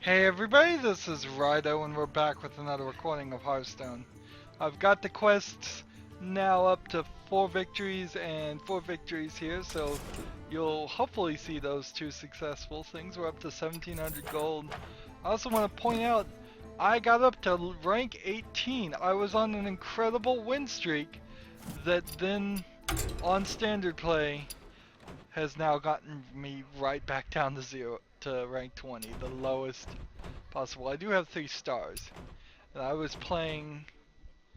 Hey everybody, this is Rydo and we're back with another recording of Hearthstone. I've got the quests now up to 4 victories and 4 victories here, so you'll hopefully see those 2 successful things. We're up to 1700 gold. I also want to point out, I got up to rank 18. I was on an incredible win streak that then, on standard play, has now gotten me right back down to rank 20, the lowest possible. I do have 3 stars, and I was playing,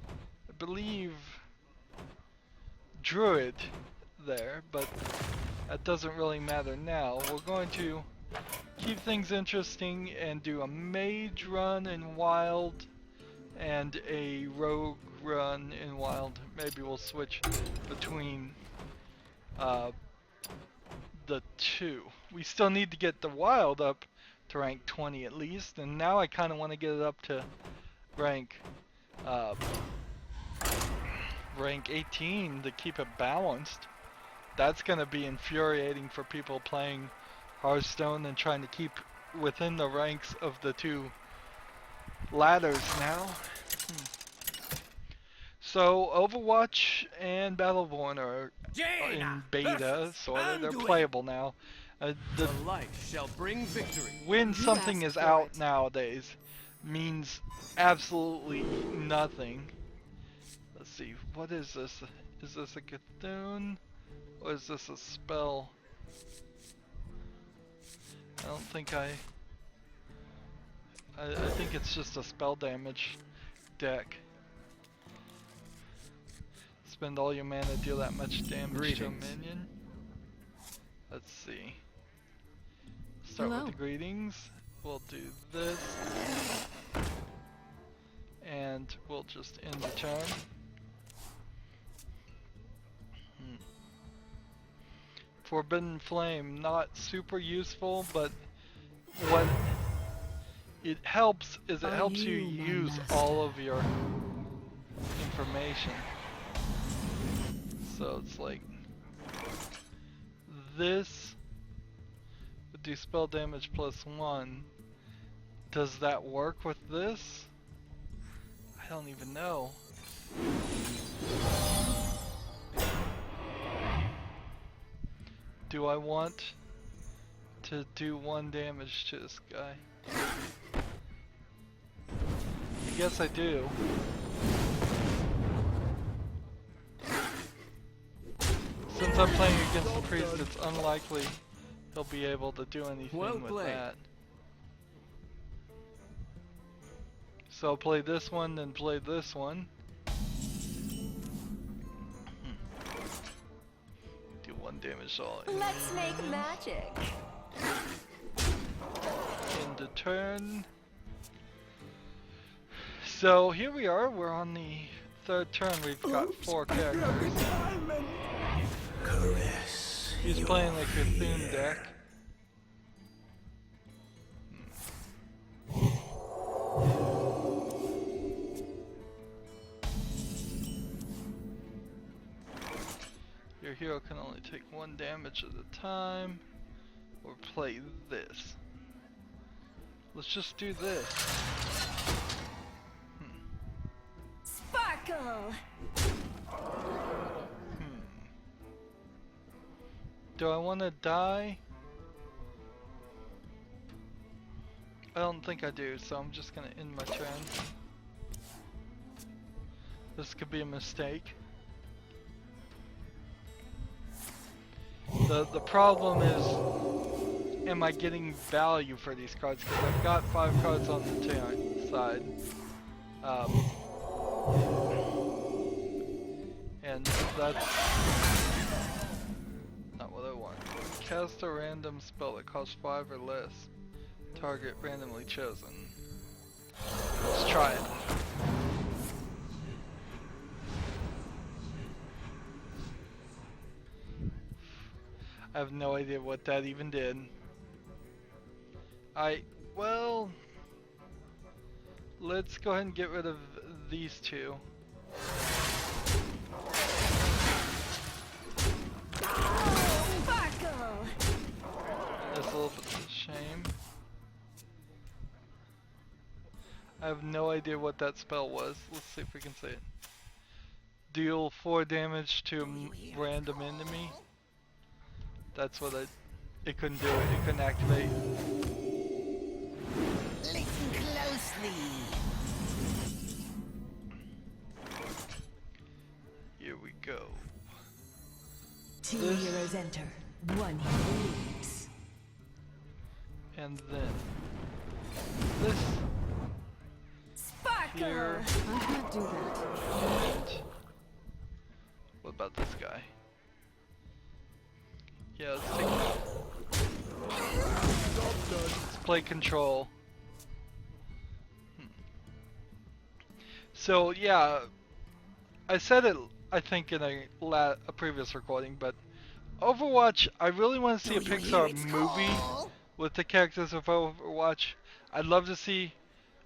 I believe, Druid there, but that doesn't really matter now. We're going to keep things interesting and do a mage run in wild and a rogue run in wild. Maybe we'll switch between the two. We still need to get the wild up to rank 20 at least, and now I kind of want to get it up to rank rank 18 to keep it balanced. That's going to be infuriating for people playing Hearthstone and trying to keep within the ranks of the 2 ladders now. So Overwatch and Battleborn are in beta, so they're playable now. The light shall bring victory. When something is out nowadays means absolutely nothing. Let's see, what is this? Is this a Cthulhu? Or is this a spell? I don't think I think it's just a spell damage deck. Spend all your mana, deal that much damage to a minion. Let's see. Start with the greetings. We'll do this. And we'll just end the turn. Forbidden Flame, not super useful, but what it helps is it helps you use all of your information. So it's like this would do spell damage +1. Does that work with this? I don't even know. Do I want to do 1 damage to this guy? I guess I do. Since I'm playing against the priest, it's unlikely he'll be able to do anything with that. So I'll play this one, then play this one. Do 1 damage all in. Let's make magic. End the turn. So here we are, we're on the 3rd turn, we've got 4 characters. He's playing like a Cthulhu deck. Your hero can only take 1 damage at a time, or play this. Let's just do this. Sparkle. Do I want to die? I don't think I do, so I'm just gonna end my turn. This could be a mistake. The problem is, am I getting value for these cards? Because I've got 5 cards on the side. And that's not what I want. Cast a random spell that costs 5 or less. Target randomly chosen. Let's try it. I have no idea what that even did. Well, let's go ahead and get rid of these 2. That's a little bit of a shame. I have no idea what that spell was. Let's see if we can say it. Deal 4 damage to a random enemy. That's what it couldn't do it. It couldn't activate. Listen closely. Here we go. 2 heroes enter. 1 hero leaves. And then this Sparkle! here. I can't do that. And what about this guy? Yeah, let's take him out. Let's play control. So yeah, I said it I think in a previous recording, but Overwatch, I really want to see a Pixar movie with the characters of Overwatch. I'd love to see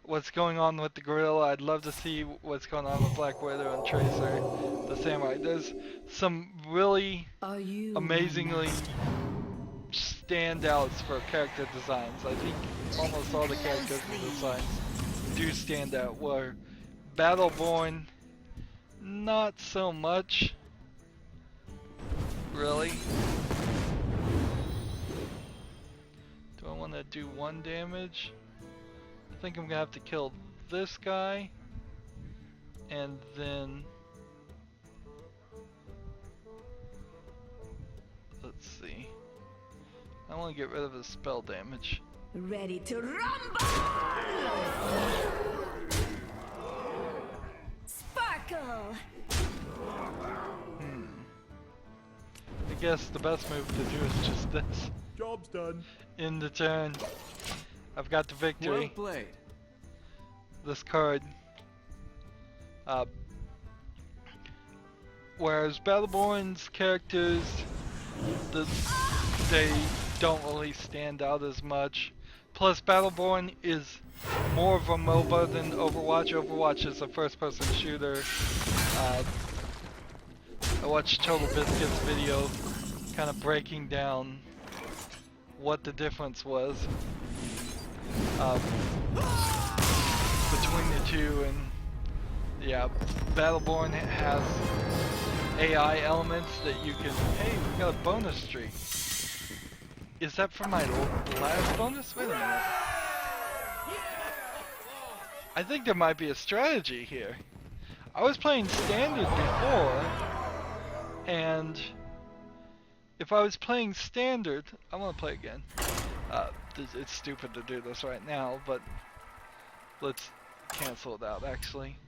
what's going on with the gorilla. I'd love to see what's going on with Black Widow and Tracer, the samurai. There's some really amazingly standouts for character designs. I think almost all the character designs do stand out. Where Battleborn, not so much. Really? Do I want to do 1 damage? I think I'm gonna have to kill this guy, and then let's see. I want to get rid of his spell damage. Ready to rumble! Sparkle! I guess the best move to do is just this. Job's done. In the turn, I've got the victory. Well played. This card. Whereas Battleborn's characters, they don't really stand out as much. Plus, Battleborn is more of a MOBA than Overwatch. Overwatch is a first-person shooter. I watched Total Biscuit's video, kind of breaking down what the difference was between the two, and yeah, Battleborn has AI elements that you can. Hey, we got a bonus streak. Is that from my last bonus? Wait a minute. I think there might be a strategy here. I was playing standard before, and if I was playing standard, I want to play again. It's stupid to do this right now, but let's cancel it out. Actually,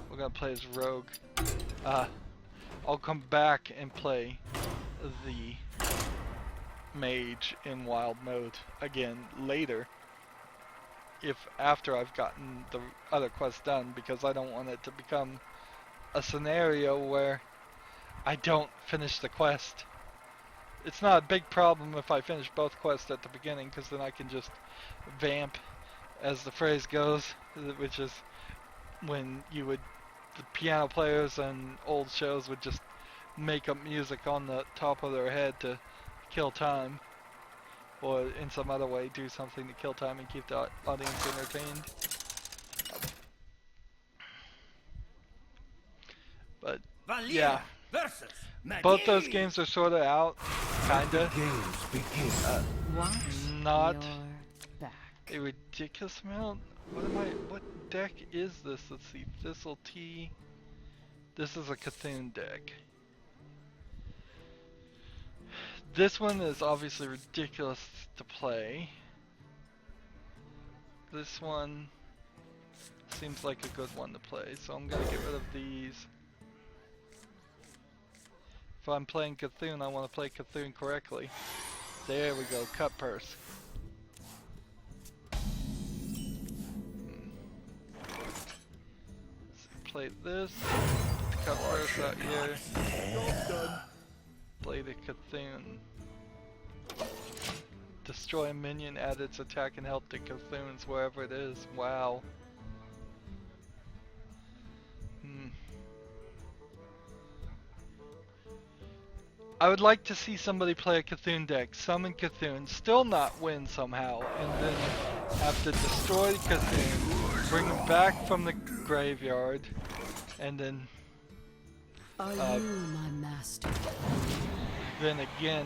we're gonna play as Rogue. I'll come back and play the Mage in wild mode again later, if after I've gotten the other quest done, because I don't want it to become a scenario where I don't finish the quest. It's not a big problem if I finish both quests at the beginning, because then I can just vamp, as the phrase goes, which is when the piano players on old shows would just make up music on the top of their head to kill time, or in some other way do something to kill time and keep the audience entertained. But yeah, both those games are sort of out, kinda. Not a ridiculous amount. What deck is this? Let's see. Thistle T. This is a Cthulhu deck. This one is obviously ridiculous to play. This one seems like a good one to play, so I'm gonna get rid of these. If I'm playing Cthulhu, I want to play Cthulhu correctly. There we go, cut purse. Play this, cut purse out here. Play the Cthulhu. Destroy a minion, add its attack and help the Cthulhu's wherever it is. Wow. I would like to see somebody play a Cthulhu deck, summon Cthulhu, still not win somehow, and then have to destroy Cthulhu, bring him back from the graveyard, and then Are you my master? then again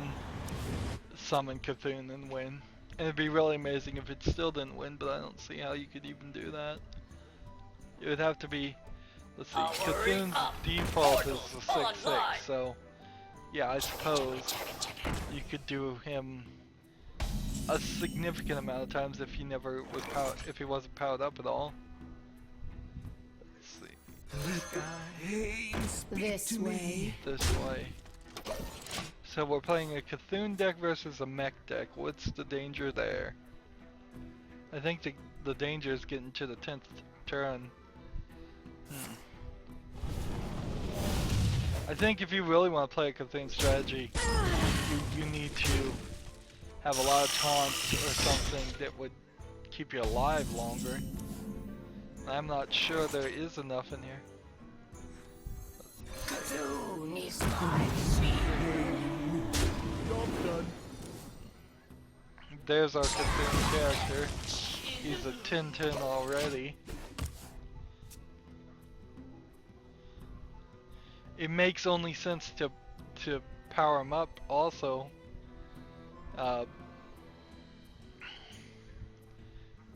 summon Cthulhu and win. And it'd be really amazing if it still didn't win, but I don't see how you could even do that. It would have to be, let's see, Cthulhu's default is a 6/6, so yeah, I suppose you could do him a significant amount of times if he never was if he wasn't powered up at all. Let's see. This guy. This way. This way. So we're playing a Cthulhu deck versus a mech deck. What's the danger there? I think the danger is getting to the 10th turn. I think if you really want to play a Cthulhu strategy, you need to have a lot of taunts or something that would keep you alive longer. I'm not sure there is enough in here. Cthulhu is my secret. There's our Cthulhu character. He's a 10/10 already. It makes only sense to power him up also.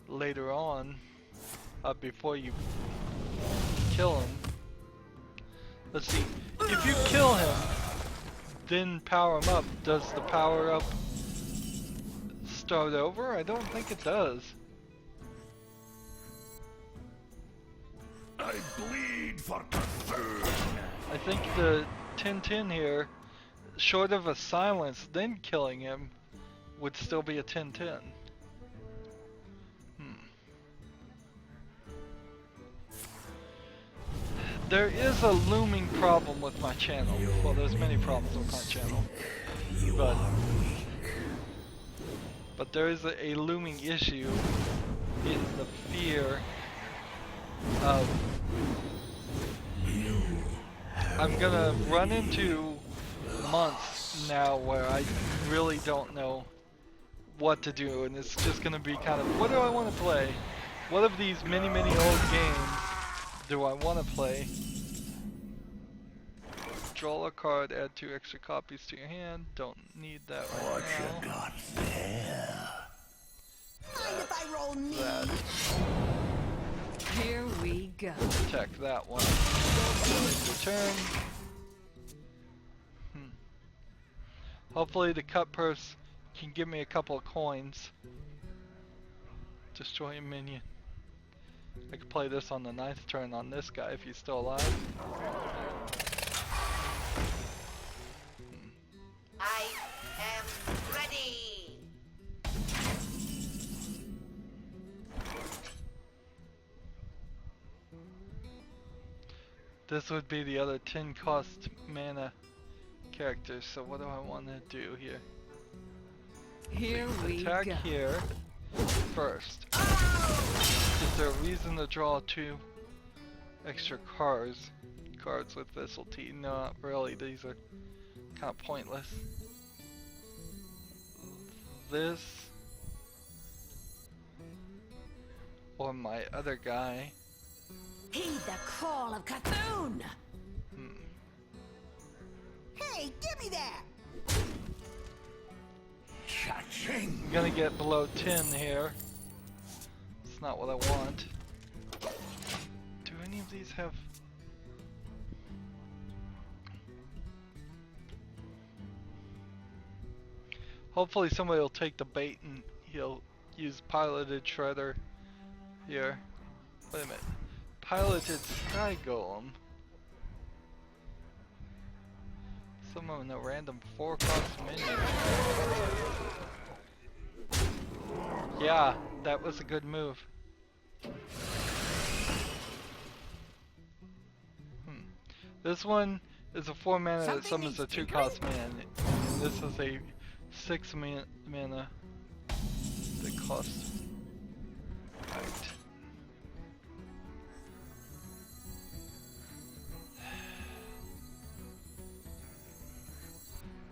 Later on, before you kill him. Let's see, if you kill him, then power him up, does the power up start over? I don't think it does. I bleed for Cthulhu. I think the 10/10 here, short of a silence, then killing him, would still be a 10/10. There is a looming problem with my channel. Well, there's many problems with my channel. But there is a looming issue in the fear of I'm gonna run into months now where I really don't know what to do, and it's just gonna be kind of, what do I want to play? What of these many old games do I want to play? Draw a card, add 2 extra copies to your hand. Don't need that right now. Got there. Mind if I roll me? That. Here we go. Attack that one. Return. Hopefully the cut purse can give me a couple of coins. Destroy a minion. I could play this on the 9th turn on this guy if he's still alive. I am ready. This would be the other 10 cost mana character, so what do I want to do here? Here we Attack go. here first. Is there a reason to draw 2 extra cards with Vissalty? No, not really. These are kind of pointless. This or my other guy. Heed the call of Cthulhu. Hey, give me that. Cha-ching. I'm gonna get below 10 here. It's not what I want. Do any of these have... Hopefully somebody will take the bait and he'll use piloted shredder here. Wait a minute. Piloted sky golem. Summon a random 4-cost minion. Yeah, that was a good move. This one is a 4 mana that summons a 2-cost minion. This is a 6 mana that costs. Right.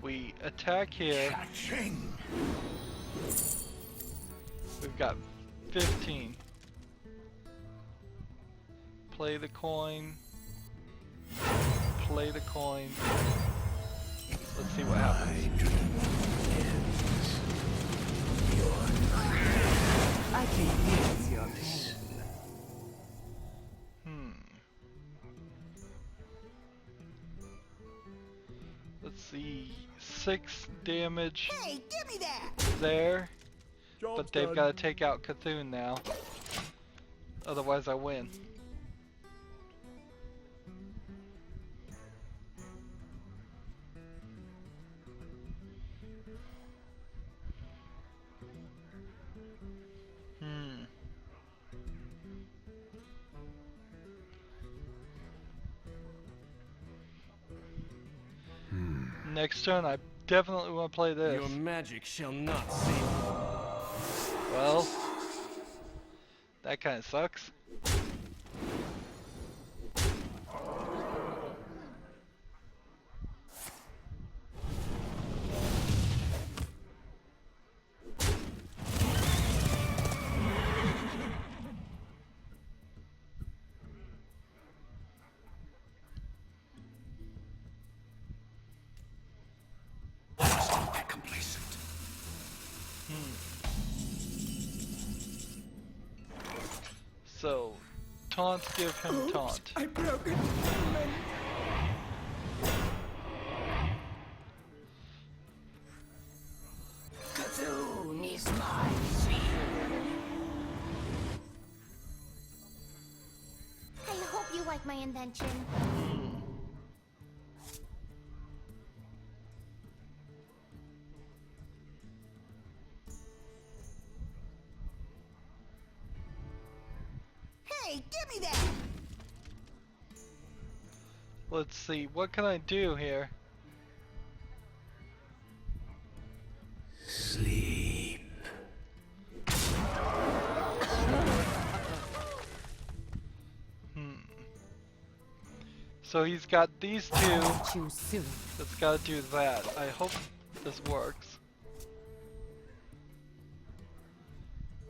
We attack here. Cha-ching. We've got 15. Play the coin. Play the coin. Let's see what happens. I can feel your pain. Let's see. 6 damage Hey, give me that! there. Job's But they've done. got to take out Cthulhu now. Otherwise I win. Next turn I definitely want to play this. Your magic shall not save you. Well, that kind of sucks. Complacent. So, taunts give him taunt. I broke it. Cthulhu is my spear. I hope you like my invention. Hey, give me that! Let's see, what can I do here? Sleep. So he's got these two. Choose soon. That's got to do that. I hope this works.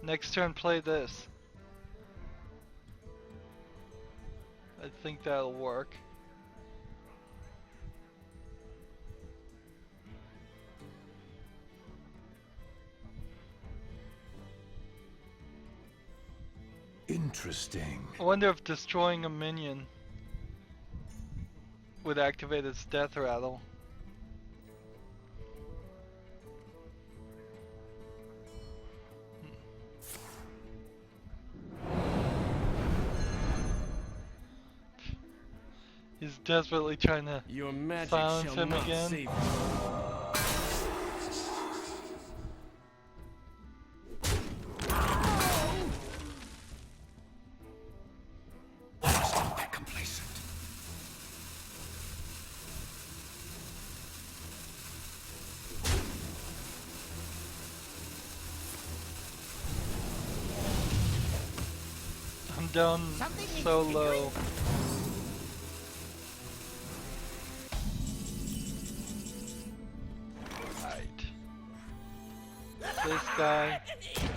Next turn, play this. I think that'll work. Interesting. I wonder if destroying a minion would activate its death rattle. He's desperately trying to Your magic silence shall him not again. save you. Complacent. I'm down Something needs so to be low. Right. This guy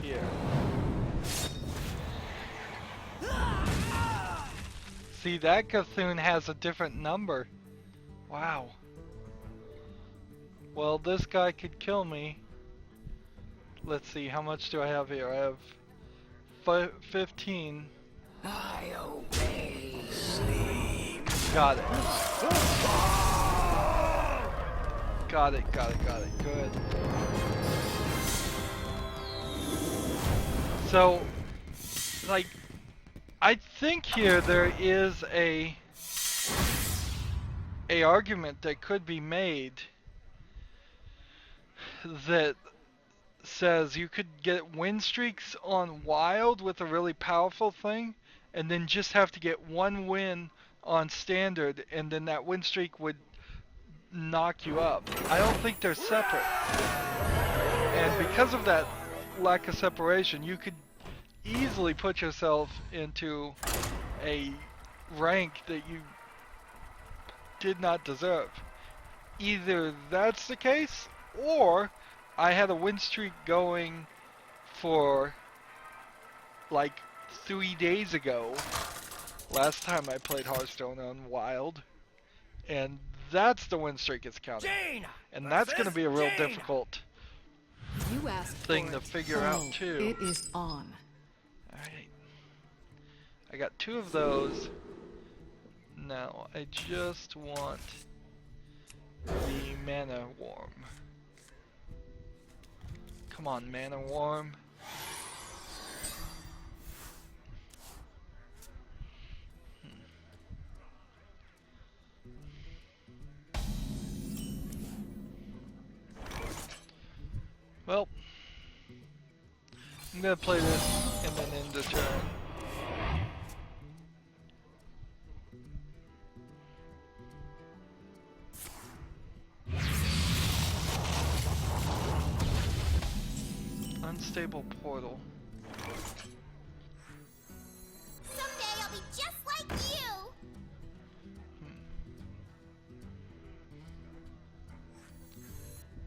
here. See, that Cthulhu has a different number. Wow. Well, this guy could kill me. Let's see, how much do I have here? I have 15. I obey. Got it. Got it, got it, got it. Good. So, like, I think here there is a argument that could be made that says you could get win streaks on wild with a really powerful thing, and then just have to get one win on standard, and then that win streak would knock you up. I don't think they're separate. And because of that lack of separation, you could easily put yourself into a rank that you did not deserve. Either that's the case, or I had a win streak going for like 3 days ago. Last time I played Hearthstone on Wild. And that's the win streak it's counting. Jaina! And that's going to be a real Jaina! difficult You asked thing for to it. figure out Oh, too. it is on. Alright. I got 2 of those. Now, I just want the mana worm. Come on, mana worm. Well, I'm gonna play this and then end the turn. Unstable portal. Someday I'll be just like you.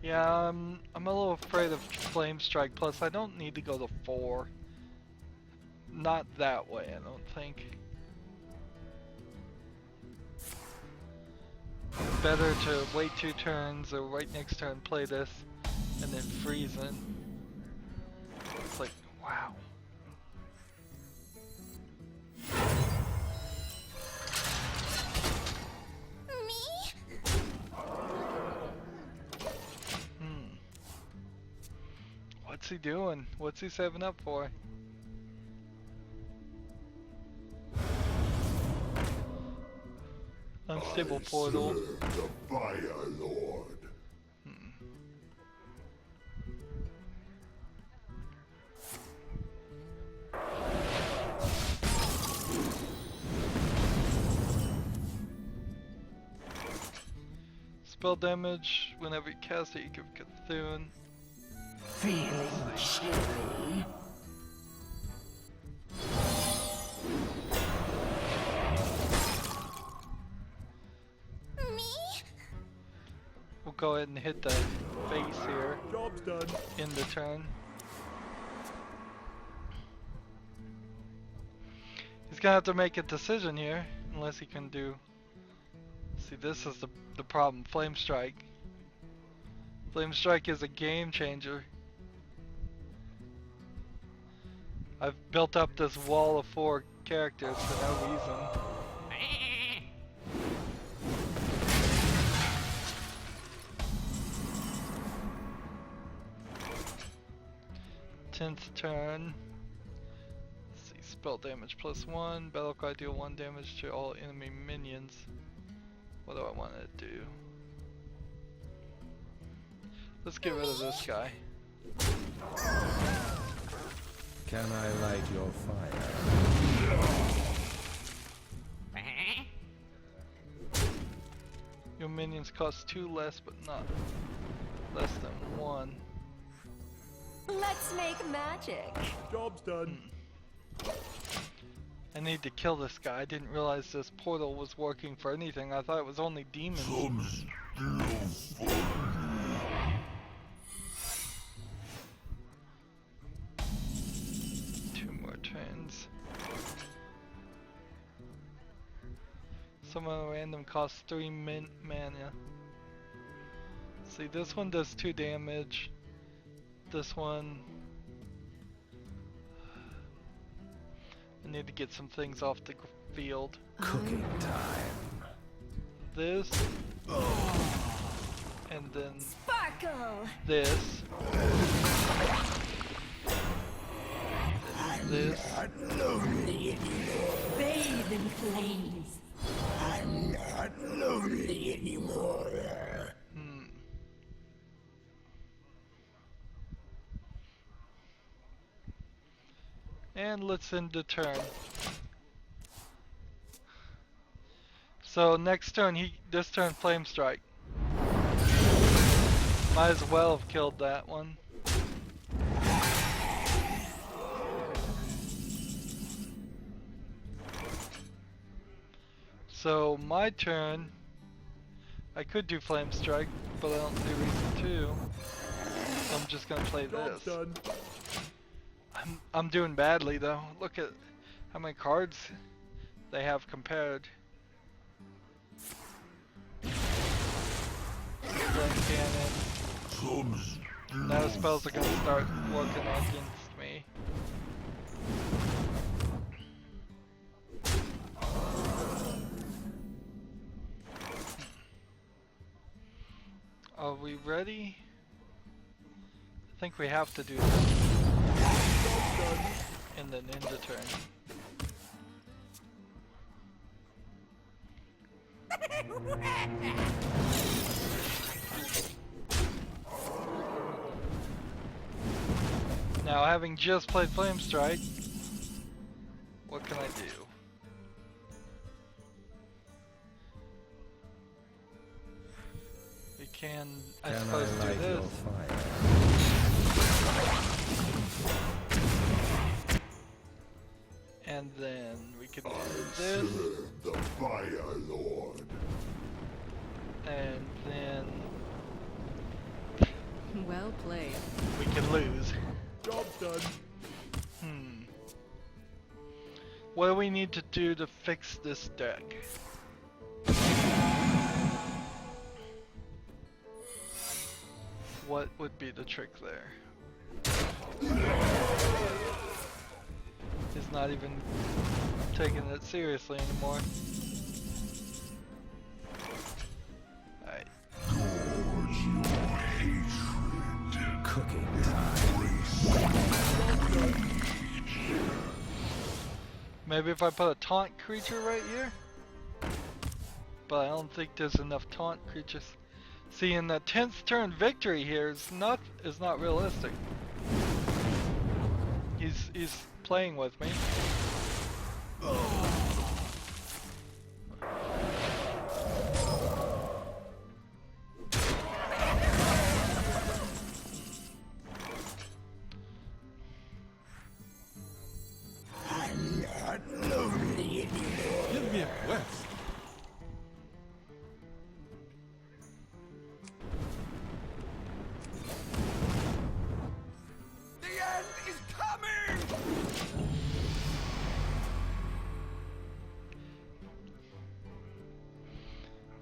Yeah, I'm a little afraid of Flame Strike. Plus, I don't need to go to 4. Not that way, I don't think. Better to wait 2 turns or wait next turn, play this, and then freeze it. It's like, wow. Me? What's he doing? What's he saving up for? Unstable portal. The Fire Lord. Spell damage. Whenever you cast it, you give Cthulhu. Feeling chilly. Me? We'll go ahead and hit the face here. Job's done. In the turn. He's gonna have to make a decision here, unless he can do. See, this is the problem. Flame Strike. Flame Strike is a game changer. I've built up this wall of 4 characters for no reason. 10th turn. Let's see, spell damage +1. Battle cry deal 1 damage to all enemy minions. What do I want to do? Let's get rid of this guy. Can I light your fire? Your minions cost 2 less, but not less than 1. Let's make magic. Job's done. I need to kill this guy. I didn't realize this portal was working for anything. I thought it was only demons. 2 more turns. Summon random costs 3 mana. See, this one does 2 damage. This one, I need to get some things off the field. Cooking time. This, and then Sparkle! this, and this. Bathe in flames. I'm not lonely anymore. And let's end the turn. So next turn, this turn Flame Strike. Might as well have killed that one. So my turn, I could do Flame Strike, but I don't see reason to. So I'm just gonna play Job's this. done. I I'm doing badly though. Look at how many cards they have compared. Flame cannon. Now spells are gonna start working against me. Are we ready? I think we have to do this in the ninja turn. Now, having just played Flame Strike, what can I do? We can, I suppose, do this. And then we can do this. The Fire Lord. And then Well played. we can lose. Job's done. What do we need to do to fix this deck? What would be the trick there? He's not even taking it seriously anymore. Alright. Cooking time. Maybe if I put a taunt creature right here? But I don't think there's enough taunt creatures. See, in the 10th turn victory here is not realistic. He's playing with me. I'm not lonely anymore. Give me a quest. The end is coming!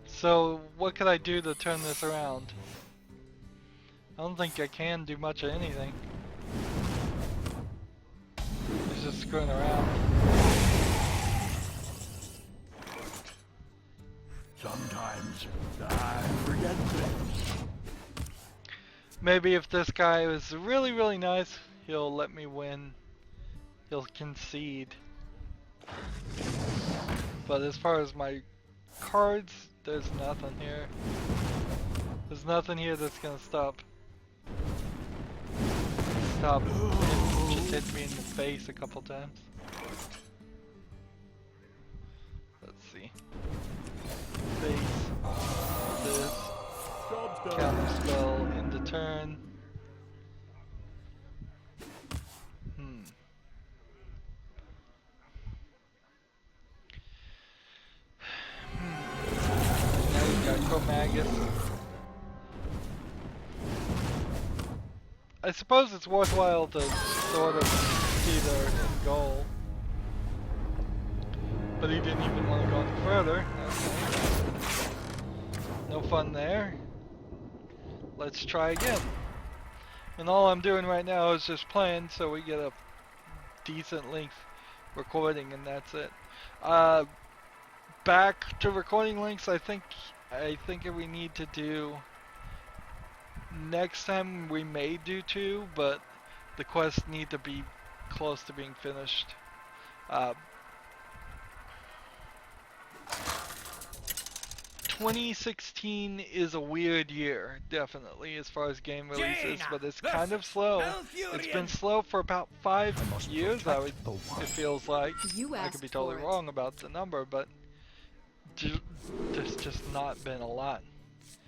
So, what could I do to turn this around? I don't think I can do much of anything. He's just screwing around. Sometimes I forget things. Maybe if this guy is really, really nice, he'll let me win. He'll concede. But as far as my cards, there's nothing here. There's nothing here that's gonna stop. It just hit me in the face a couple times. Let's see. Face. This. Job's done. Counter spell into turn. Now we've got Chromagus. I suppose it's worthwhile to sort of see their end goal. But he didn't even want to go any further. Okay. No fun there. Let's try again. And all I'm doing right now is just playing so we get a decent length recording, and that's it. Back to recording lengths. I think we need to do next time. We may do 2, but the quests need to be close to being finished. 2016 is a weird year, definitely, as far as game releases, but it's kind of slow. It's been slow for about 5 years, it feels like. You I could asked be totally for it. wrong about the number, but there's just not been a lot.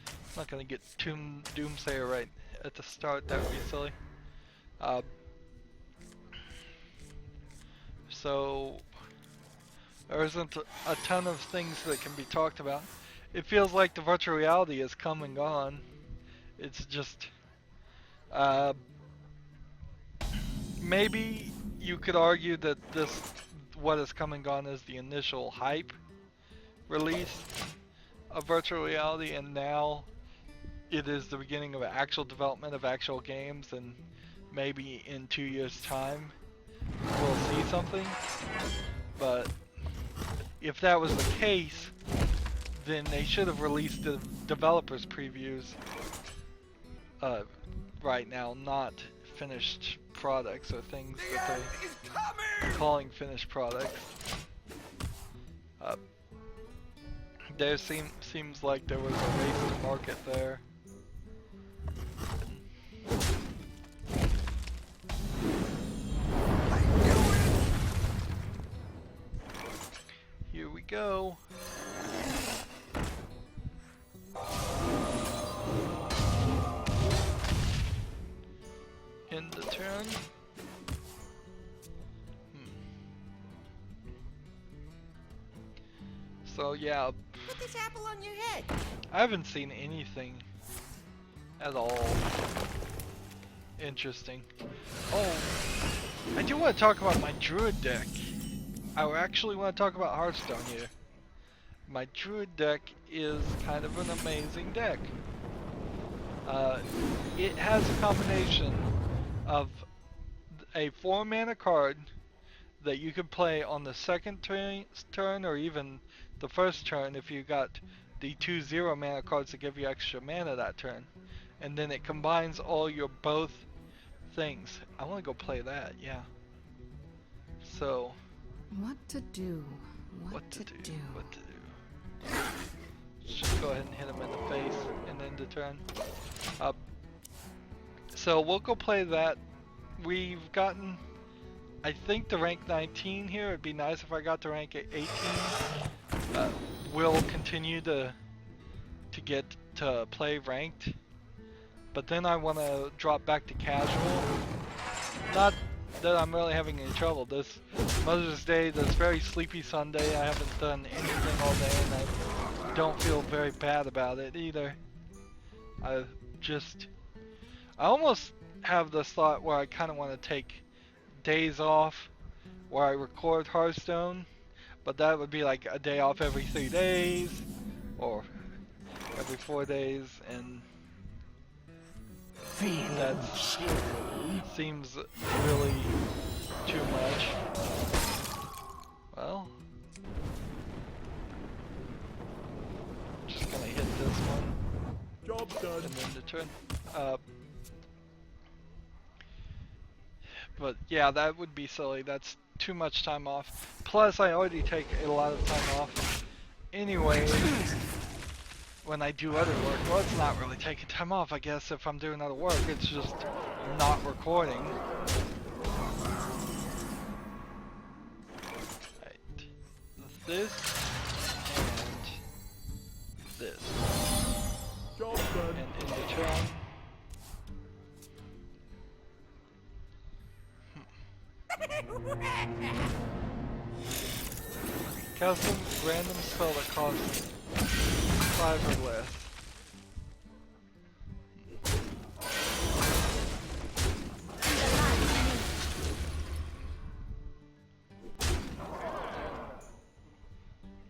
I'm not gonna get Doomsayer right at the start, that would be silly. So there isn't a ton of things that can be talked about. It feels like the virtual reality has come and gone. It's just maybe you could argue that what has come and gone is the initial hype release of virtual reality, and now it is the beginning of actual development of actual games, and maybe in 2 years' time we'll see something. But if that was the case, then they should have released the developers previews right now, not finished products or things that they're calling finished products. There seems like there was a race to market there. Here we go. End the turn. So yeah, Put this apple on your head. I haven't seen anything at all interesting. Oh, I do want to talk about my druid deck. I actually want to talk about Hearthstone here. My druid deck is kind of an amazing deck. It has a combination of a 4-mana card that you can play on the second turn or even the first turn if you got the 2 0-mana cards to give you extra mana that turn. And then it combines all your both things. I want to go play that, yeah. So, What to do? What to do? what to do. Just go ahead and hit him in the face and end the turn. So we'll go play that. We've gotten, I think, the rank 19 here. It'd be nice if I got to rank 18. We'll continue to get to play ranked, but then I want to drop back to casual. Not that I'm really having any trouble. This Mother's Day, this very sleepy Sunday, I haven't done anything all day, and I don't feel very bad about it either. I almost have this thought where I kind of want to take days off where I record Hearthstone, but that would be like a day off every 3 days or every 4 days, and that seems really too much. Well, just gonna hit this one. Job done. And then the turn. But yeah, that would be silly. That's too much time off. Plus, I already take a lot of time off anyway when I do other work. Well, it's not really taking time off, I guess, if I'm doing other work. It's just not recording. Right. This and this. Job done. And in the turn. Custom random spell that costs 5 or less.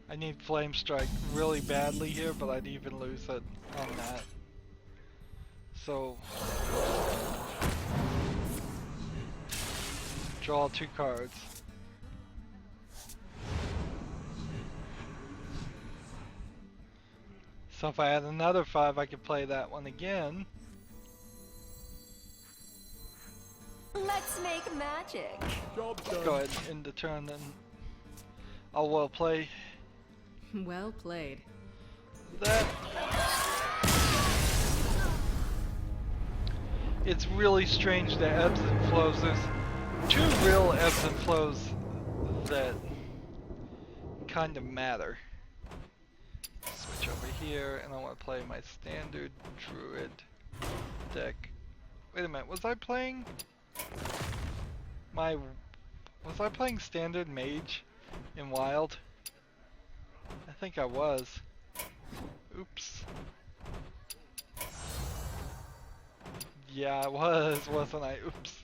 I need Flame Strike really badly here, but I'd even lose it on that. So, draw 2 cards. So if I add another 5, I could play that one again. Let's make magic. Job done. Go ahead and end the turn, and I'll well play Well played. that. It's really strange, the ebbs and flows. There's 2 real ebbs and flows that kind of matter. Switch over here, and I want to play my standard druid deck. Wait a minute, was I playing standard mage in wild? I think I was. Oops. Yeah, I was, wasn't I? Oops.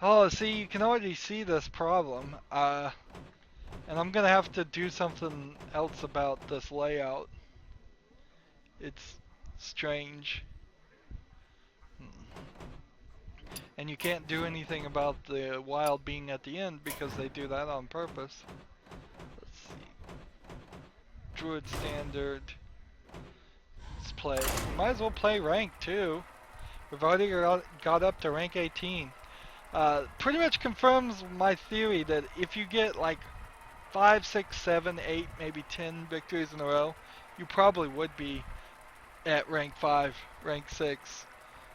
Oh, see, you can already see this problem. And I'm gonna have to do something else about this layout. It's strange. And you can't do anything about the wild being at the end because they do that on purpose. Let's see. Druid standard. Let's play. Might as well play rank too. We've already got up to rank 18. Pretty much confirms my theory that if you get like 5, 6, 7, 8, maybe 10 victories in a row, you probably would be at rank 5, rank 6,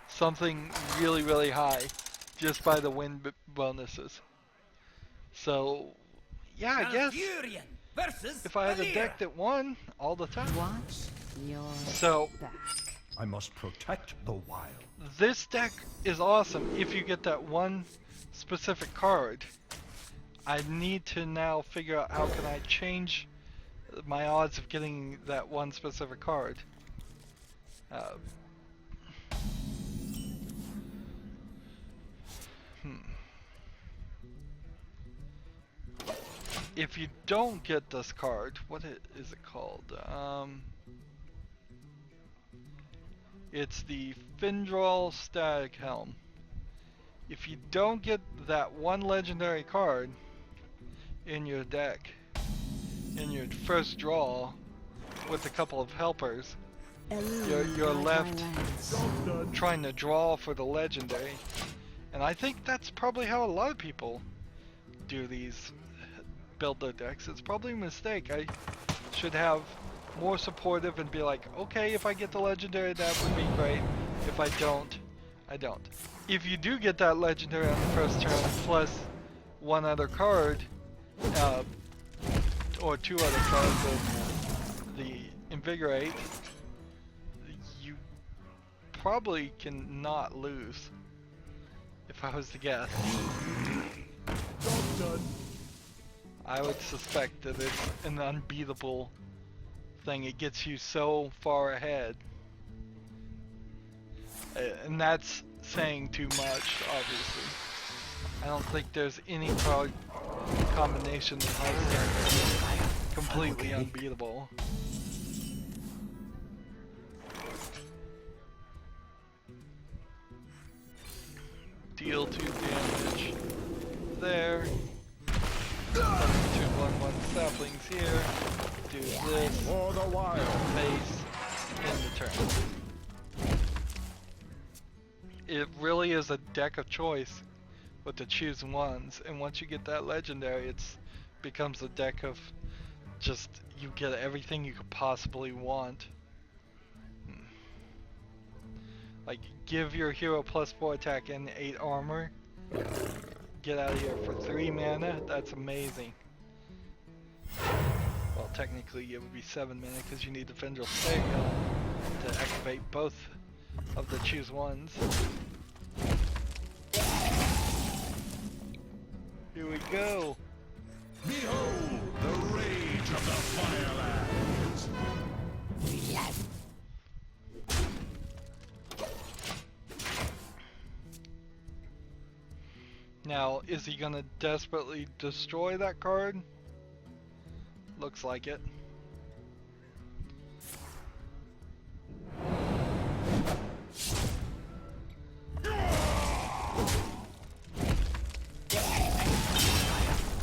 something really, really high, just by the win bonuses. So, yeah, I guess if I had a deck that won all the time. Watch your So, back. I must protect the wild. this deck is awesome if you get that one specific card. I need to now figure out how can I change my odds of getting that one specific card. If you don't get this card, what is it called? It's the Findral Static Helm. If you don't get that one legendary card in your deck, in your first draw, with a couple of helpers, you're left trying to draw for the legendary. And I think that's probably how a lot of people do these, build their decks. It's probably a mistake. I should have more supportive and be like, okay, if I get the legendary, that would be great. If I don't, I don't. If you do get that legendary on the first turn, plus one other card, or two other cards of the Invigorate, you probably can not lose, if I was to guess. Job done. I would suspect that it's an unbeatable thing. It gets you so far ahead. And that's saying too much, obviously. I don't think there's any card combination in Hearthstone that's completely unbeatable. Deal 2 damage there. Substitute 1/1 saplings here. Do this. For the wild. Face in the turn. It really is a deck of choice with the choose ones, and once you get that legendary, it's becomes a deck of just you get everything you could possibly want. Like give your hero +4 attack and 8 armor. Get out of here for 3 mana. That's amazing. Well, technically it would be 7 mana because you need the Findral Static Helm to activate both of the choose ones. Here we go. Behold the rage of the Firelands. Now, is he gonna desperately destroy that card? Looks like it.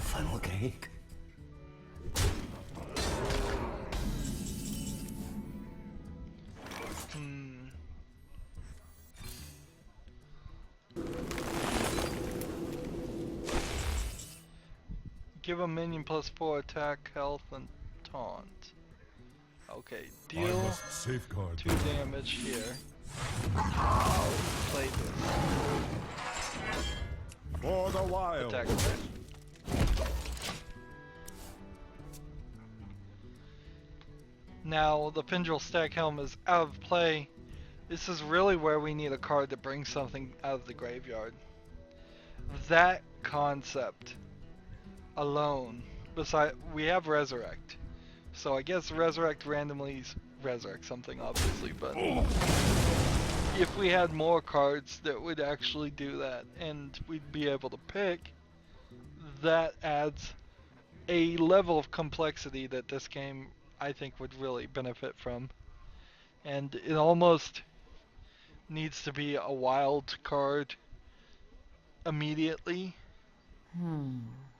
Funnel cake. Give a minion +4 attack, health, and taunt. Okay, I deal must safeguard 2 damage here. Play this. for the wild. Attack this. Now the Findral Static Helm is out of play. This is really where we need a card to bring something out of the graveyard. That concept alone, besides we have Resurrect, so I guess Resurrect randomly resurrect something, obviously, but if we had more cards that would actually do that and we'd be able to pick, that adds a level of complexity that this game I think would really benefit from. And it almost needs to be a wild card immediately.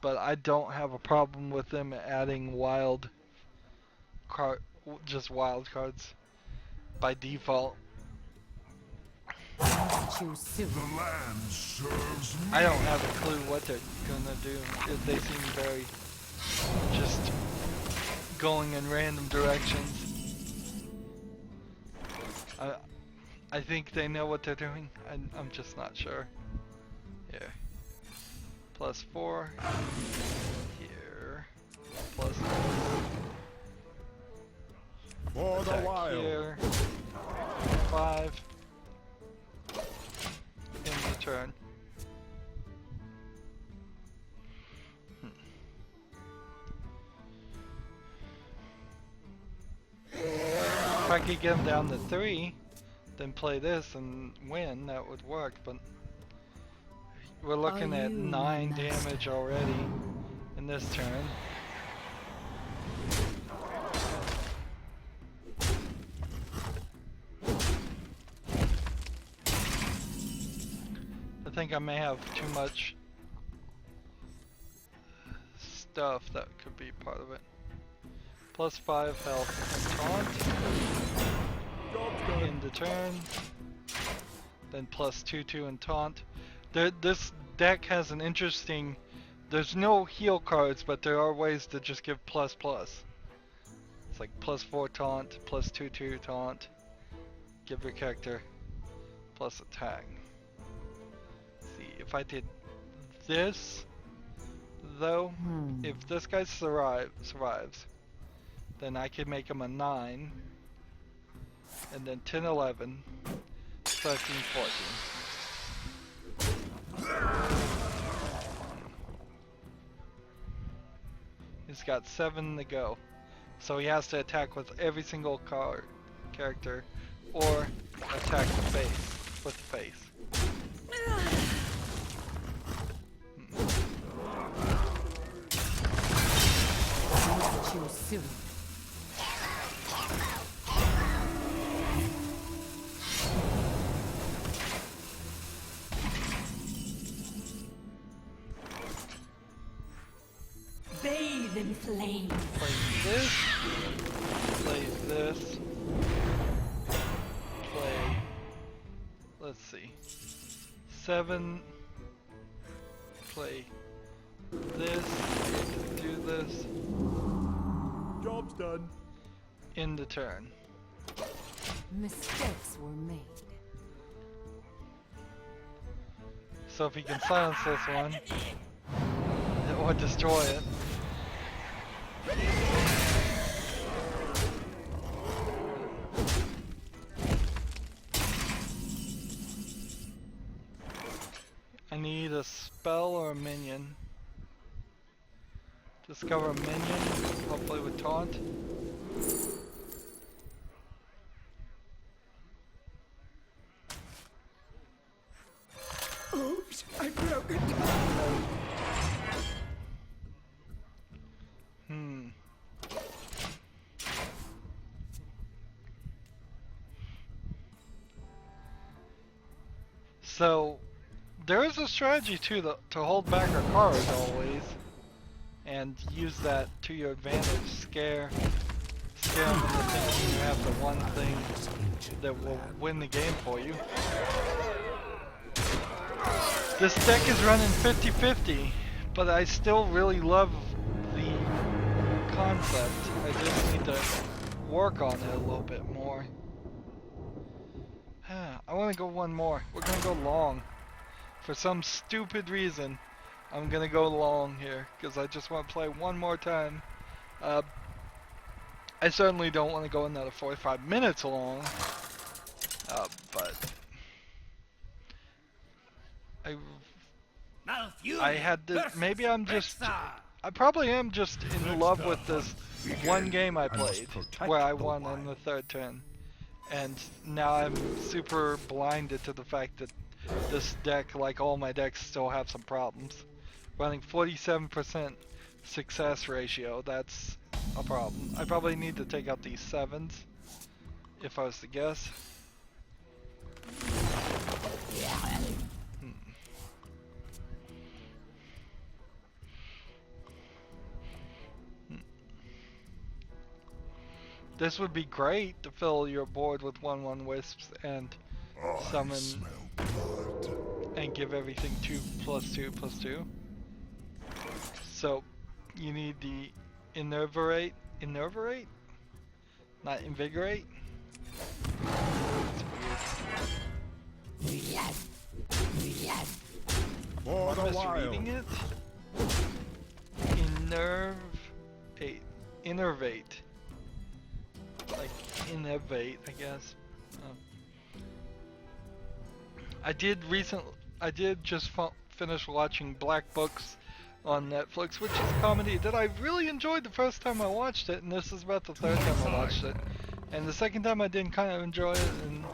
But I don't have a problem with them adding just wild cards by default. Choose soon. The land serves me. I don't have a clue what they're gonna do. They seem very just going in random directions. I think they know what they're doing. I'm just not sure. Here. +4. Here. +4. For the Attack wild. here. 5. In the turn. If I could get him down to 3, then play this and win, that would work, but we're looking at 9 damage already in this turn. I think I may have too much stuff that could be part of it. +5 health and taunt. End the turn. Then +2/2 and taunt. This deck has an interesting. There's no heal cards, but there are ways to just give ++. It's like +4 taunt, +2/2 taunt. Give your character plus attack. See, if I did this, though, if this guy survives, then I could make him a 9, and then 10, 11, 13, 14. He's got 7 to go, so he has to attack with every single character, or attack the face with the face. Choose soon. Bathe in flame. Play this. Play this. Play. Let's see. 7. Play this. Do this. Job's done. End the turn. Mistakes were made. So if he can silence this one, it would destroy it. I need a spell or a minion. Discover a minion, hopefully with taunt. Oops, I broke it. So, there is a strategy too to hold back our cards always, and use that to your advantage. Scare them into thinking you have the one thing that will win the game for you. This deck is running 50-50, but I still really love the concept. I just need to work on it a little bit more. I want to go one more. We're going to go long. For some stupid reason, I'm going to go long here, because I just want to play one more time. I certainly don't want to go another 45 minutes long, but I had to, maybe I'm just, I probably am just in love with this one game I played, where I won on the 3rd turn. And now I'm super blinded to the fact that this deck, like all my decks, still have some problems. Running 47% success ratio, that's a problem. I probably need to take out these 7s, if I was to guess. This would be great to fill your board with 1/1 wisps and I summon smell blood. and give everything 2/2/2. So you need the Innervate? Not Invigorate? For the Am I wild. misreading it? Innervate. Like innovate, I guess. I did just finish watching Black Books on Netflix, which is a comedy that I really enjoyed the first time I watched it, and this is about the third time I watched it. And the second time I didn't kind of enjoy it, and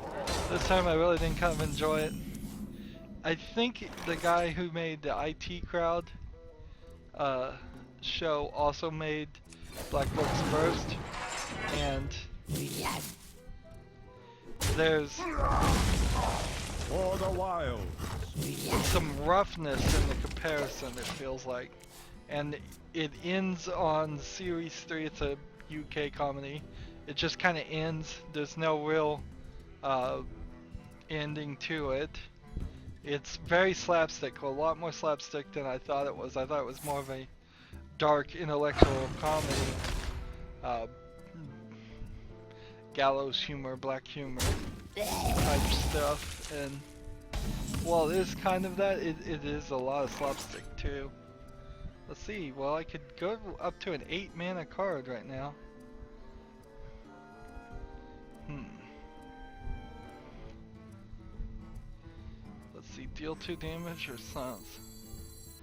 this time I really didn't kind of enjoy it. I think the guy who made the IT Crowd show also made Black Books first, and there's For the wild. some roughness in the comparison, it feels like. And it ends on Series 3, it's a UK comedy. It just kind of ends, there's no real ending to it. It's very slapstick, a lot more slapstick than I thought it was. I thought it was more of a dark intellectual comedy. Gallows humor, black humor type stuff, and while it is kind of that, it is a lot of slapstick too. Let's see, well I could go up to an 8 mana card right now. Let's see, deal 2 damage or silence?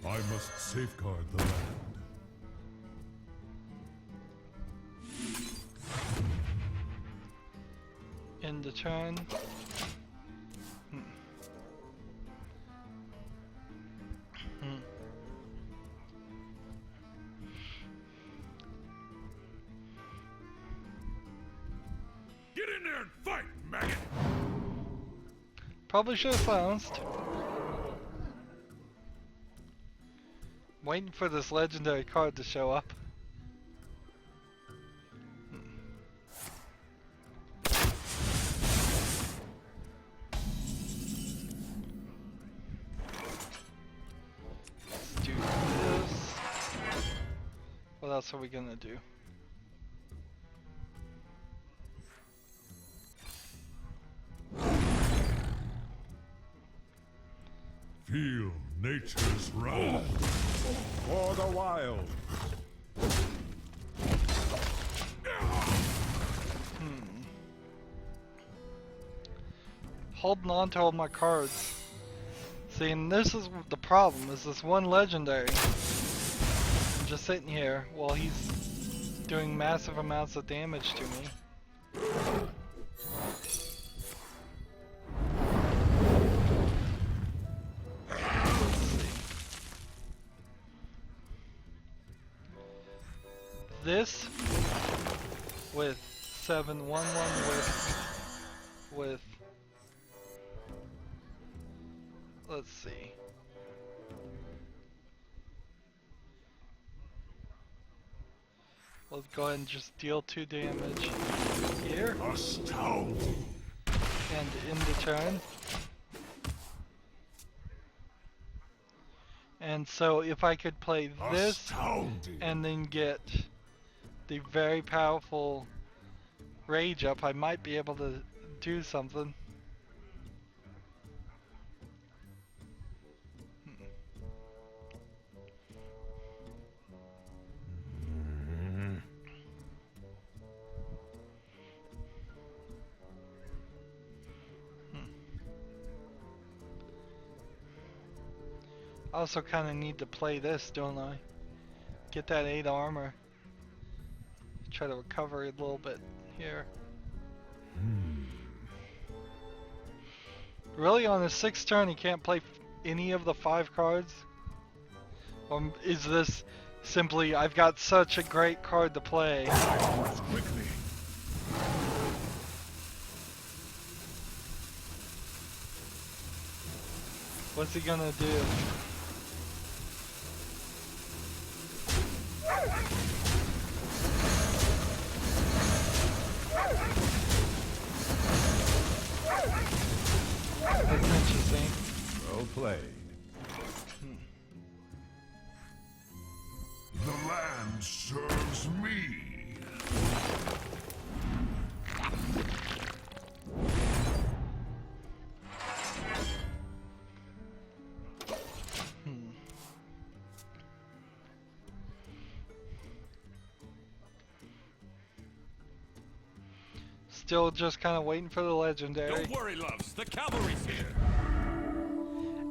I must safeguard the land. End the turn. Get in there and fight, maggot! Probably should have silenced. Waiting for this legendary card to show up. Let's do this. What else are we gonna do? Feel nature's wrath. For the wild. Holding on to all my cards. See, and this is the problem, is this one legendary. I'm just sitting here while he's doing massive amounts of damage to me. This with 7/1/1 with let's see. Let's go ahead and just deal 2 damage here Astounding. and end the turn. And so if I could play this Astounding. and then get the very powerful rage up, I might be able to do something. I also kind of need to play this, don't I? Get that 8 armor. Try to recover a little bit here. Really, on his 6th turn, he can't play any of the 5 cards? Or is this simply, I've got such a great card to play? Quickly. What's he gonna do? That's interesting. Well played. The land serves me. Still just kind of waiting for the legendary. Don't worry, loves. The cavalry's here.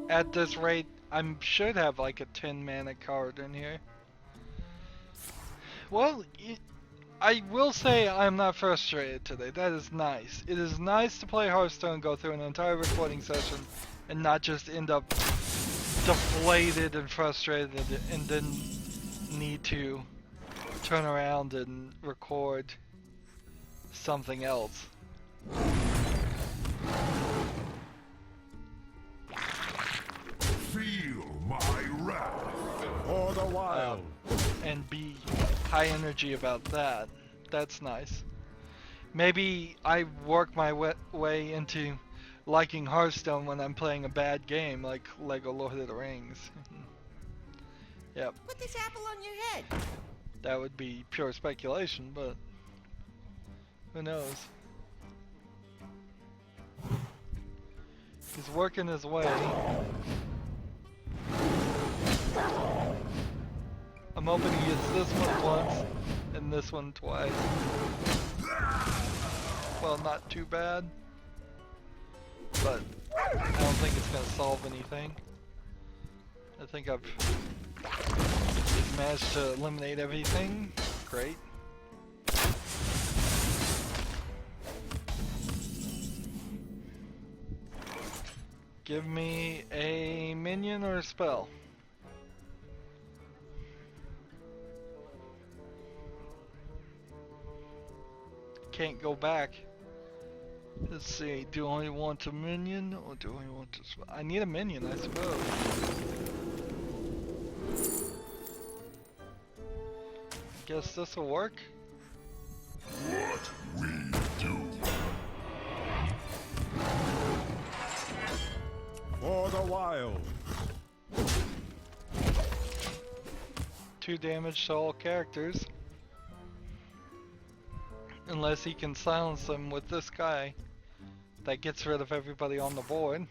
At this rate, I should have like a 10 mana card in here. Well, I will say I'm not frustrated today. That is nice. It is nice to play Hearthstone, go through an entire recording session, and not just end up deflated and frustrated and then need to turn around and record something else. Feel my wrath for the wild. And be high energy about that. That's nice. Maybe I work my way into liking Hearthstone when I'm playing a bad game like Lego Lord of the Rings. Yep, Put this apple on your head. that would be pure speculation, but who knows? He's working his way. I'm hoping he gets this one once and this one twice. Well, not too bad, but I don't think it's gonna solve anything. I think I've managed to eliminate everything. Great. Give me a minion or a spell. Can't go back. Let's see, do I want a minion or do I want a spell? I need a minion, I suppose. Guess this will work. What we do. For the wild. 2 damage to all characters. Unless he can silence them with this guy. That gets rid of everybody on the board.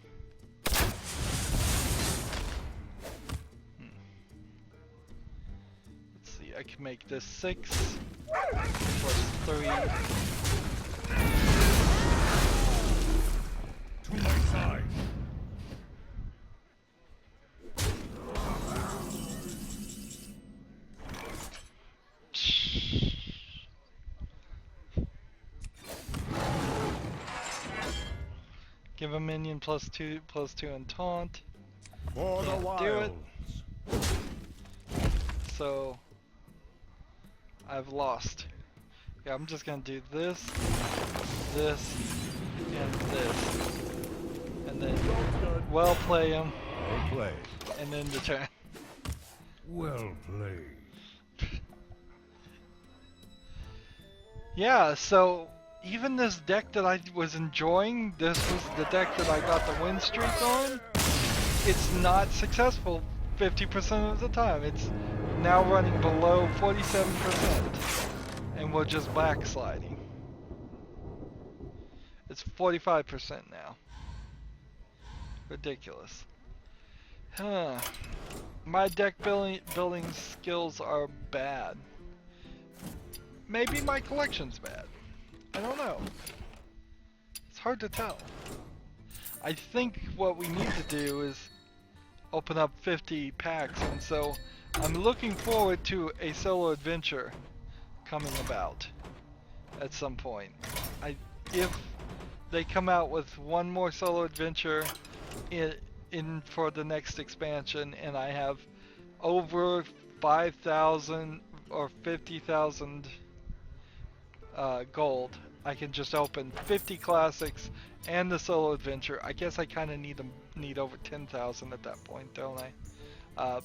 Let's see, I can make this 6 plus 3. To my side. Give a minion +2 and taunt. For the Can't wild. do it. So I've lost. Yeah, I'm just gonna do this, this, and this. And then well play him, Well played. and then the turn. Well played. Yeah, so even this deck that I was enjoying, this was the deck that I got the win streak on, it's not successful 50% of the time. It's now running below 47%, and we're just backsliding. It's 45% now. Ridiculous. Huh. My deck building skills are bad. Maybe my collection's bad. I don't know. It's hard to tell. I think what we need to do is open up 50 packs, and so I'm looking forward to a solo adventure coming about at some point. If they come out with one more solo adventure in for the next expansion, and I have over 5,000 or 50,000 gold. I can just open 50 classics and the solo adventure. I guess I kind of need over 10,000 at that point, don't I?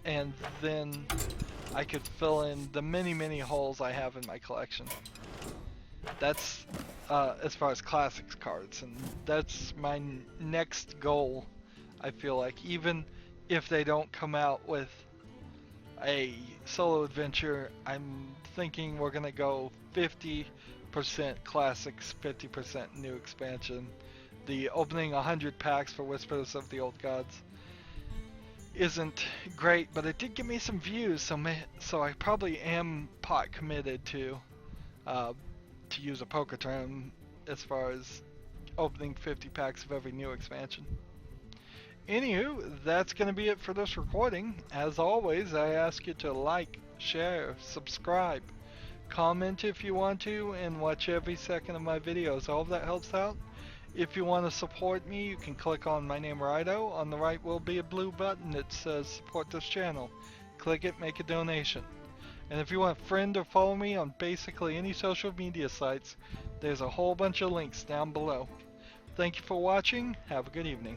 And then I could fill in the many holes I have in my collection. That's as far as classics cards, and that's my next goal. I feel like even if they don't come out with a solo adventure, I'm thinking we're gonna go 50% classics, 50% new expansion. The opening 100 packs for Whispers of the Old Gods isn't great, but it did give me some views, so I probably am pot committed to use a poker term as far as opening 50 packs of every new expansion. Anywho, that's going to be it for this recording. As always, I ask you to like, share, subscribe, comment if you want to, and watch every second of my videos. All of that helps out. If you want to support me, you can click on my name, Rydo. On the right will be a blue button that says support this channel. Click it, make a donation. And if you want to friend or follow me on basically any social media sites, there's a whole bunch of links down below. Thank you for watching. Have a good evening.